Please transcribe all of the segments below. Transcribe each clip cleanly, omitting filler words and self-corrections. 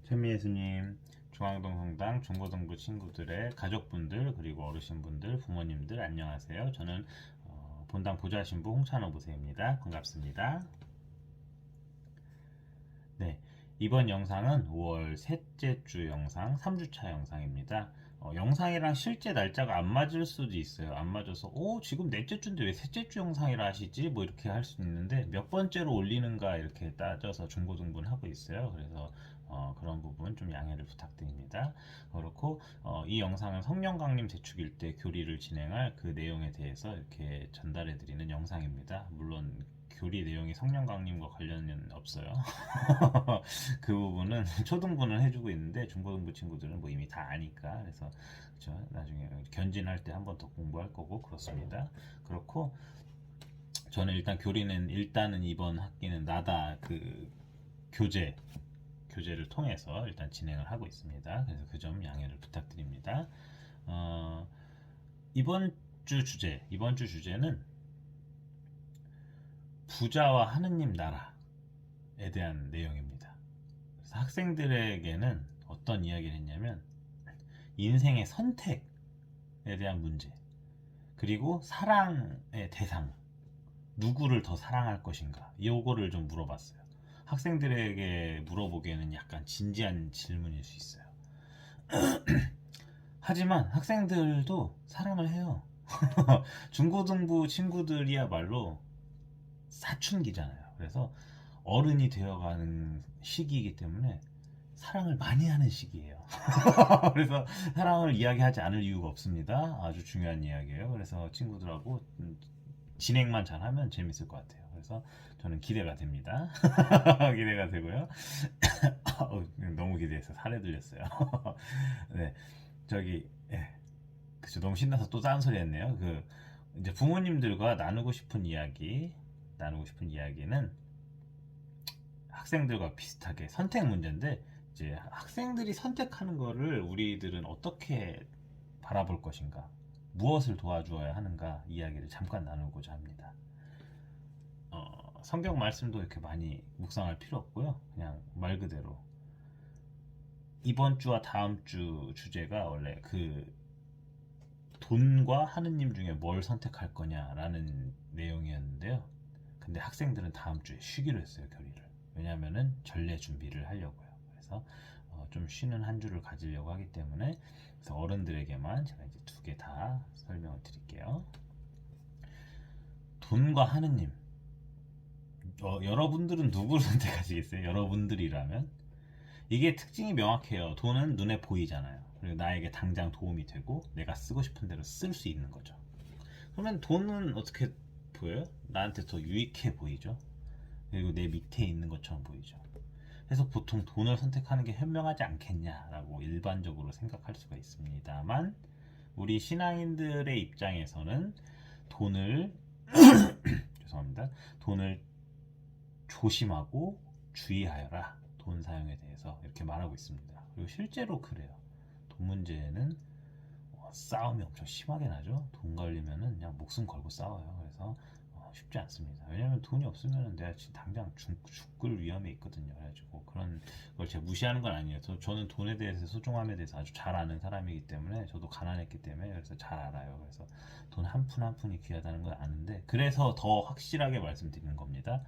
천미예수님, 중앙동 성당 중고등부 친구들의 가족분들 그리고 어르신분들, 부모님들 안녕하세요. 저는 본당 보좌신부 홍찬호 부세입니다. 반갑습니다. 네, 이번 영상은 5월 셋째 주 영상, 3주차 영상입니다. 영상이랑 실제 날짜가 안 맞을 수도 있어요. 안 맞아서 지금 넷째 주인데 왜 셋째 주 영상이라 하시지? 뭐 이렇게 할 수 있는데 몇 번째로 올리는가 이렇게 따져서 중고등분하고 있어요. 그래서 그런 부분 좀 양해를 부탁드립니다. 그렇고 이 영상은 성령 강림 대축일 때 교리를 진행할 그 내용에 대해서 이렇게 전달해 드리는 영상입니다. 물론 교리 내용이 성령 강림과 관련은 없어요. 그 부분은 초등부는 해주고 있는데 중고등부 친구들은 뭐 이미 다 아니까 그래서 그렇죠? 나중에 견진할 때 한 번 더 공부할 거고 그렇습니다. 그렇고 저는 일단 교리는 일단은 이번 학기는 나다 그 교재를 통해서 일단 진행을 하고 있습니다. 그래서 그 점 양해를 부탁드립니다. 어, 이번 주 주제는 부자와 하느님 나라에 대한 내용입니다. 그래서 학생들에게는 어떤 이야기를 했냐면 인생의 선택에 대한 문제 그리고 사랑의 대상 누구를 더 사랑할 것인가 요거를 좀 물어봤어요. 학생들에게 물어보기에는 약간 진지한 질문일 수 있어요. 하지만 학생들도 사랑을 해요. 중고등부 친구들이야말로 사춘기잖아요. 그래서 어른이 되어가는 시기이기 때문에 사랑을 많이 하는 시기예요. 그래서 사랑을 이야기하지 않을 이유가 없습니다. 아주 중요한 이야기예요. 그래서 친구들하고 진행만 잘하면 재밌을 것 같아요. 그래서 저는 기대가 됩니다. 기대가 되고요. 너무 기대해서 살에 들렸어요. 네, 저기 그쵸, 너무 신나서 또 딴 소리 했네요. 이제 부모님들과 나누고 싶은 이야기는 학생들과 비슷하게 선택 문제인데 이제 학생들이 선택하는 거를 우리들은 어떻게 바라볼 것인가, 무엇을 도와주어야 하는가 이야기를 잠깐 나누고자 합니다. 성경 말씀도 이렇게 많이 묵상할 필요 없고요. 그냥 말 그대로 이번 주와 다음 주 주제가 원래 돈과 하느님 중에 뭘 선택할 거냐라는 내용이었는데요. 근데 학생들은 다음 주에 쉬기로 했어요, 교리를. 왜냐면은 전례 준비를 하려고요. 그래서 좀 쉬는 한 주를 가지려고 하기 때문에 그래서 어른들에게만 제가 이제 두 개 다 설명을 드릴게요. 돈과 하느님. 여러분들은 누구를 선택하시겠어요? 여러분들이라면 이게 특징이 명확해요. 돈은 눈에 보이잖아요. 그리고 나에게 당장 도움이 되고 내가 쓰고 싶은 대로 쓸 수 있는 거죠. 그러면 돈은 어떻게 보여요? 나한테 더 유익해 보이죠. 그리고 내 밑에 있는 것처럼 보이죠. 그래서 보통 돈을 선택하는 게 현명하지 않겠냐라고 일반적으로 생각할 수가 있습니다만 우리 신앙인들의 입장에서는 돈을 죄송합니다. 돈을 조심하고 주의하여라. 돈 사용에 대해서 이렇게 말하고 있습니다. 그리고 실제로 그래요. 돈 문제는 싸움이 엄청 심하게 나죠. 돈 걸리면은 그냥 목숨 걸고 싸워요. 그래서 쉽지 않습니다. 왜냐면 돈이 없으면 내가 지금 당장 죽을 위험에 있거든요. 그래가지고 그런 걸 제가 무시하는 건 아니에요. 저는 돈에 대해서 소중함에 대해서 아주 잘 아는 사람이기 때문에 저도 가난했기 때문에 그래서 잘 알아요. 그래서 돈 한 푼 한 푼이 귀하다는 걸 아는데 그래서 더 확실하게 말씀드리는 겁니다.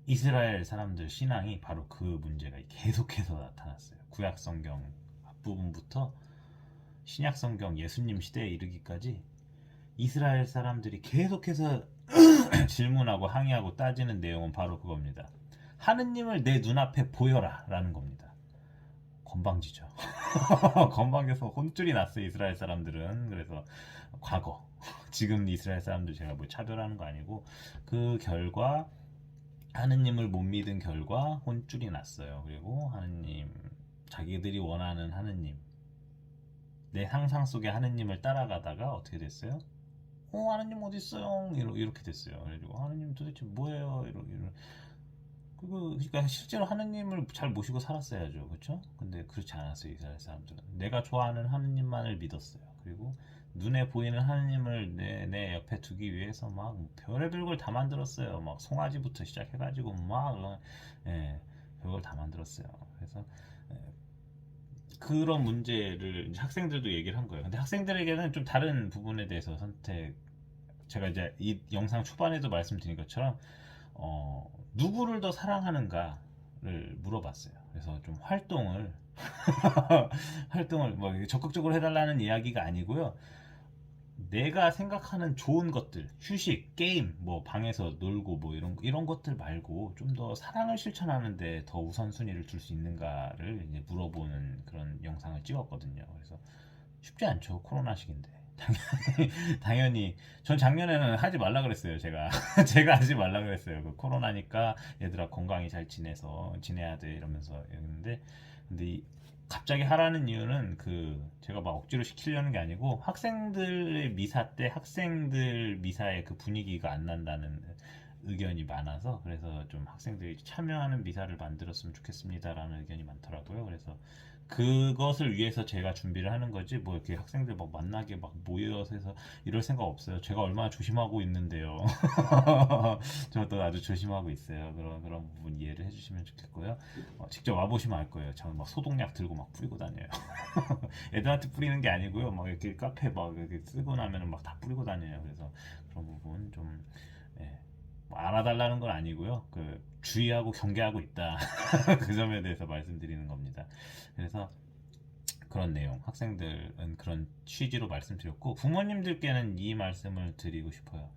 이스라엘 사람들 신앙이 바로 그 문제가 계속해서 나타났어요. 구약 성경 앞부분부터 신약 성경 예수님 시대에 이르기까지 이스라엘 사람들이 계속해서 질문하고 항의하고 따지는 내용은 바로 그겁니다. 하느님을 내 눈앞에 보여라 라는 겁니다. 건방지죠. 건방져서 혼쭐이 났어요. 이스라엘 사람들은. 그래서 과거 지금 이스라엘 사람들 제가 뭐 차별하는 거 아니고 그 결과 하느님을 못 믿은 결과 혼쭐이 났어요. 그리고 하느님 자기들이 원하는 하느님 내 상상 속의 하느님을 따라가다가 어떻게 됐어요? 하느님 어디 있어요? 이렇게 됐어요. 그래가지고 하느님 도대체 뭐예요? 그러니까 실제로 하느님을 잘 모시고 살았어야죠, 그렇죠? 근데 그렇지 않았어요. 이스라엘 사람들은 내가 좋아하는 하느님만을 믿었어요. 그리고 눈에 보이는 하느님을 내 옆에 두기 위해서 막 별의별 걸 다 만들었어요. 막 송아지부터 시작해가지고 막 예, 별걸 다 만들었어요. 그래서 그런 문제를 학생들도 얘기를 한 거예요. 근데 학생들에게는 좀 다른 부분에 대해서 제가 이제 이 영상 초반에도 말씀드린 것처럼 누구를 더 사랑하는가를 물어봤어요. 그래서 좀 활동을 뭐 적극적으로 해달라는 이야기가 아니고요. 내가 생각하는 좋은 것들, 휴식, 게임, 뭐 방에서 놀고 뭐 이런 것들 말고 좀 더 사랑을 실천하는데 더 우선순위를 둘 수 있는가를 이제 물어보는 그런 영상을 찍었거든요. 그래서 쉽지 않죠. 코로나 시기인데. 당연히 전 작년에는 하지 말라 그랬어요. 제가 하지 말라 그랬어요. 그 코로나니까 얘들아 건강히 잘 지내야 돼 이러면서 했는데 근데 갑자기 하라는 이유는 제가 막 억지로 시키려는 게 아니고 학생들의 미사 때 학생들 미사의 그 분위기가 안 난다는 의견이 많아서 그래서 좀 학생들이 참여하는 미사를 만들었으면 좋겠습니다라는 의견이 많더라고요. 그래서 그것을 위해서 제가 준비를 하는 거지 뭐 이렇게 학생들 막 만나게 막 모여서 해서 이럴 생각 없어요. 제가 얼마나 조심하고 있는데요. 저도 아주 조심하고 있어요. 그런 부분 이해를 해주시면 좋겠고요. 직접 와보시면 알 거예요. 저는 막 소독약 들고 막 뿌리고 다녀요. 애들한테 뿌리는 게 아니고요. 막 이렇게 카페 막 이렇게 쓰고 나면은 막 다 뿌리고 다녀요. 그래서 그런 부분 좀 예, 뭐 알아달라는 건 아니고요. 주의하고 경계하고 있다. 그 점에 대해서 말씀드리는 겁니다. 그래서 그런 내용, 학생들은 그런 취지로 말씀드렸고 부모님들께는 이 말씀을 드리고 싶어요.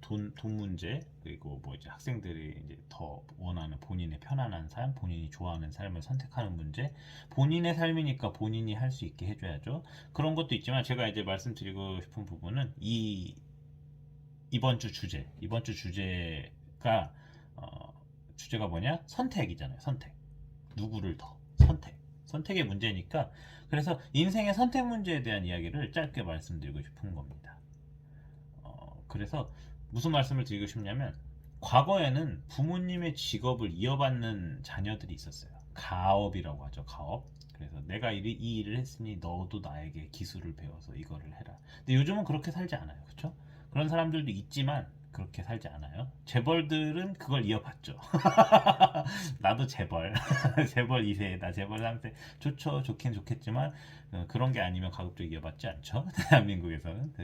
돈 문제 그리고 뭐 이제 학생들이 이제 더 원하는 본인의 편안한 삶, 본인이 좋아하는 삶을 선택하는 문제, 본인의 삶이니까 본인이 할 수 있게 해줘야죠. 그런 것도 있지만 제가 이제 말씀드리고 싶은 부분은 이번 주 주제가 주제가 뭐냐? 선택이잖아요. 선택. 누구를 더 선택의 문제니까 그래서 인생의 선택 문제에 대한 이야기를 짧게 말씀드리고 싶은 겁니다. 그래서 무슨 말씀을 드리고 싶냐면 과거에는 부모님의 직업을 이어받는 자녀들이 있었어요. 가업이라고 하죠. 가업. 그래서 내가 이 일을 했으니 너도 나에게 기술을 배워서 이거를 해라. 근데 요즘은 그렇게 살지 않아요. 그렇죠? 그런 사람들도 있지만 그렇게 살지 않아요. 재벌들은 그걸 이어받죠. 나도 재벌, 재벌 2세다, 재벌 3세. 좋긴 좋겠지만 그런 게 아니면 가급적 이어받지 않죠. 대한민국에서는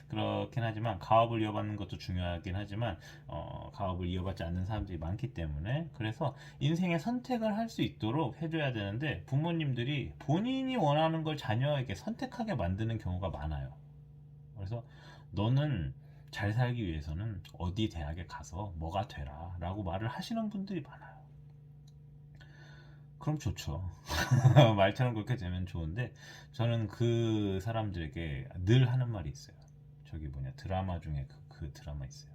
그렇긴 하지만 가업을 이어받는 것도 중요하긴 하지만 가업을 이어받지 않는 사람들이 많기 때문에 그래서 인생의 선택을 할 수 있도록 해줘야 되는데 부모님들이 본인이 원하는 걸 자녀에게 선택하게 만드는 경우가 많아요. 그래서 너는 잘 살기 위해서는 어디 대학에 가서 뭐가 되라 라고 말을 하시는 분들이 많아요. 그럼 좋죠. 말처럼 그렇게 되면 좋은데 저는 그 사람들에게 늘 하는 말이 있어요. 저기 뭐냐 드라마 중에 그 드라마 있어요.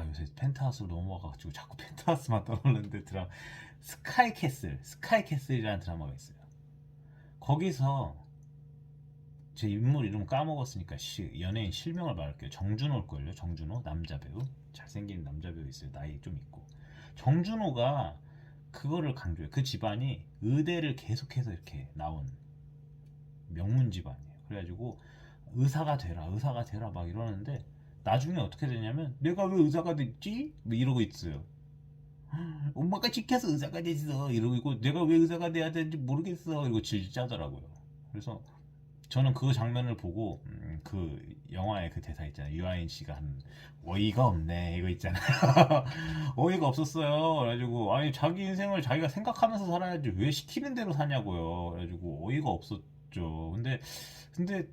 요새 펜트하우스로 넘어가가지고 자꾸 펜트하우스만 떠오르는데 스카이캐슬이라는 드라마가 있어요. 거기서 제 인물 이름 까먹었으니까 연예인 실명을 말할게요. 정준호일걸요. 정준호 남자 배우 잘생긴 남자 배우 있어요. 나이 좀 있고 정준호가 그거를 강조해요. 그 집안이 의대를 계속해서 이렇게 나온 명문 집안이에요. 그래가지고 의사가 되라 막 이러는데 나중에 어떻게 되냐면 내가 왜 의사가 됐지? 뭐 이러고 있어요. 엄마가 시켜서 의사가 됐어 이러고 있고 내가 왜 의사가 돼야 되는지 모르겠어 이러고 질질 짜더라고요. 그래서 저는 그 장면을 보고 그 영화의 그 대사 있잖아요. 유아인 씨가 한 어이가 없네 이거 있잖아요. 어이가 없었어요. 그래가지고 아니 자기 인생을 자기가 생각하면서 살아야지 왜 시키는 대로 사냐고요. 그래가지고 어이가 없었죠. 근데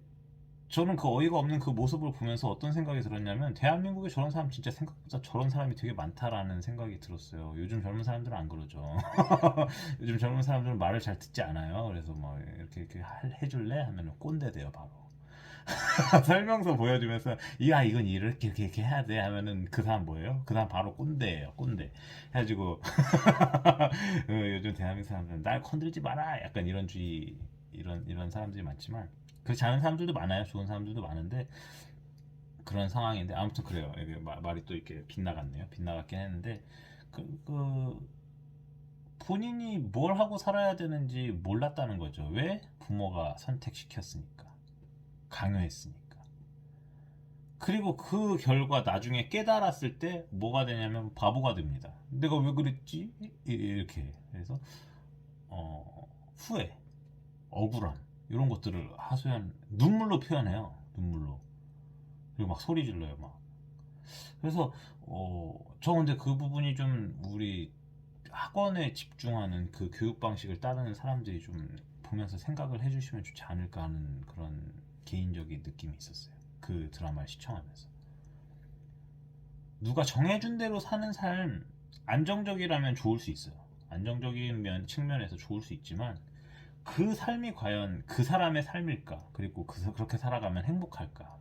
저는 그 어이가 없는 그 모습을 보면서 어떤 생각이 들었냐면 대한민국에 저런 사람 진짜 생각보다 저런 사람이 되게 많다라는 생각이 들었어요. 요즘 젊은 사람들은 안 그러죠. 요즘 젊은 사람들은 말을 잘 듣지 않아요. 그래서 뭐 이렇게 해줄래 하면 꼰대 돼요 바로. 설명서 보여주면서 이건 이렇게 해야 돼 하면은 그 사람 뭐예요? 그 사람 바로 꼰대예요. 꼰대. 해가지고 요즘 대한민국 사람들은 날 건들지 마라 약간 이런 주의 이런 사람들이 많지만 그렇지 않은 사람들도 많아요. 좋은 사람들도 많은데 그런 상황인데 아무튼 그래요. 이게 말이 또 이렇게 빗나갔네요. 빗나갔긴 했는데 그 본인이 뭘 하고 살아야 되는지 몰랐다는 거죠. 왜? 부모가 선택시켰으니까. 강요했으니까. 그리고 그 결과 나중에 깨달았을 때 뭐가 되냐면 바보가 됩니다. 내가 왜 그랬지? 이렇게. 그래서 후회, 억울함 이런 것들을 하소연 눈물로 표현해요. 눈물로. 그리고 막 소리 질러요. 막. 그래서 저 근데 그 부분이 좀 우리 학원에 집중하는 그 교육 방식을 따르는 사람들이 좀 보면서 생각을 해주시면 좋지 않을까 하는 그런 개인적인 느낌이 있었어요. 그 드라마를 시청하면서. 누가 정해준 대로 사는 삶 안정적이라면 좋을 수 있어요. 안정적인 측면에서 좋을 수 있지만 그 삶이 과연 그 사람의 삶일까? 그리고 그렇게 살아가면 행복할까?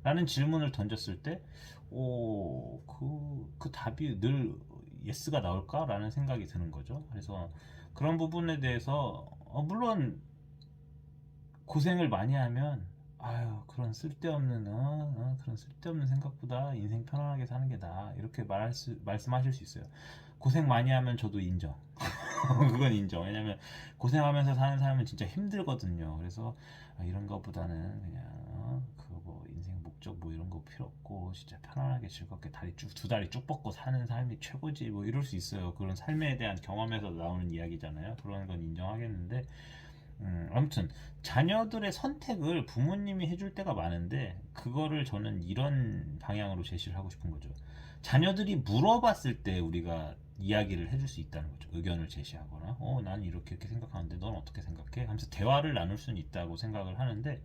라는 질문을 던졌을 때, 그 답이 늘 예스가 나올까? 라는 생각이 드는 거죠. 그래서 그런 부분에 대해서, 물론 고생을 많이 하면, 아유, 그런 쓸데없는 생각보다 인생 편안하게 사는 게 나아. 이렇게 말씀하실 수 있어요. 고생 많이 하면 저도 인정. 그건 인정. 왜냐면 고생하면서 사는 삶은 진짜 힘들거든요. 그래서 이런 것보다는 그냥 그거 뭐 인생 목적 뭐 이런 거 필요 없고 진짜 편안하게 즐겁게 두 다리 쭉 뻗고 사는 삶이 최고지 뭐 이럴 수 있어요. 그런 삶에 대한 경험에서 나오는 이야기잖아요. 그런 건 인정하겠는데 아무튼 자녀들의 선택을 부모님이 해줄 때가 많은데 그거를 저는 이런 방향으로 제시를 하고 싶은 거죠. 자녀들이 물어봤을 때 우리가 이야기를 해줄 수 있다는 거죠. 의견을 제시하거나 난 이렇게 생각하는데 넌 어떻게 생각해? 하면서 대화를 나눌 수는 있다고 생각을 하는데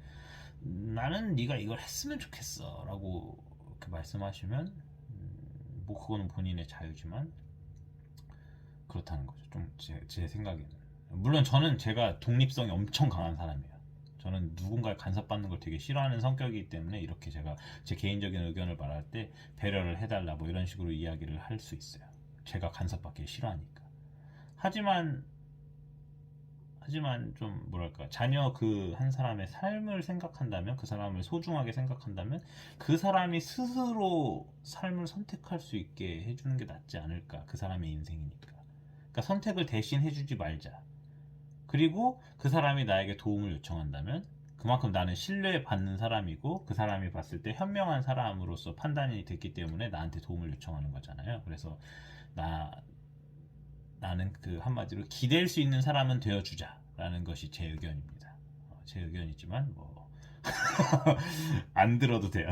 나는 네가 이걸 했으면 좋겠어 라고 이렇게 말씀하시면 뭐 그거는 본인의 자유지만 그렇다는 거죠. 좀 제 생각에는. 물론 저는 제가 독립성이 엄청 강한 사람이에요. 저는 누군가를 간섭받는 걸 되게 싫어하는 성격이기 때문에 이렇게 제가 제 개인적인 의견을 말할 때 배려를 해달라 뭐 이런 식으로 이야기를 할 수 있어요. 제가 간섭받기 싫어하니까. 하지만 좀 뭐랄까 자녀 그 한 사람의 삶을 생각한다면 그 사람을 소중하게 생각한다면 그 사람이 스스로 삶을 선택할 수 있게 해주는 게 낫지 않을까. 그 사람의 인생이니까. 그러니까 선택을 대신 해주지 말자. 그리고 그 사람이 나에게 도움을 요청한다면 그만큼 나는 신뢰받는 사람이고 그 사람이 봤을 때 현명한 사람으로서 판단이 됐기 때문에 나한테 도움을 요청하는 거잖아요. 그래서 나는 그 한마디로 기댈 수 있는 사람은 되어주자라는 것이 제 의견입니다. 제 의견이지만 뭐 안 들어도 돼요.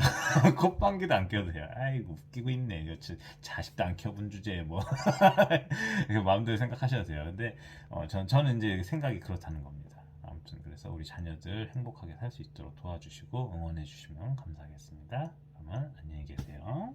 콧방귀도 안 껴도 돼요. 아이고 웃기고 있네. 자식도 안 켜본 주제에 뭐 마음대로 생각하셔도 돼요. 근데 저는 이제 생각이 그렇다는 겁니다. 아무튼 그래서 우리 자녀들 행복하게 살 수 있도록 도와주시고 응원해 주시면 감사하겠습니다. 그러면 안녕히 계세요.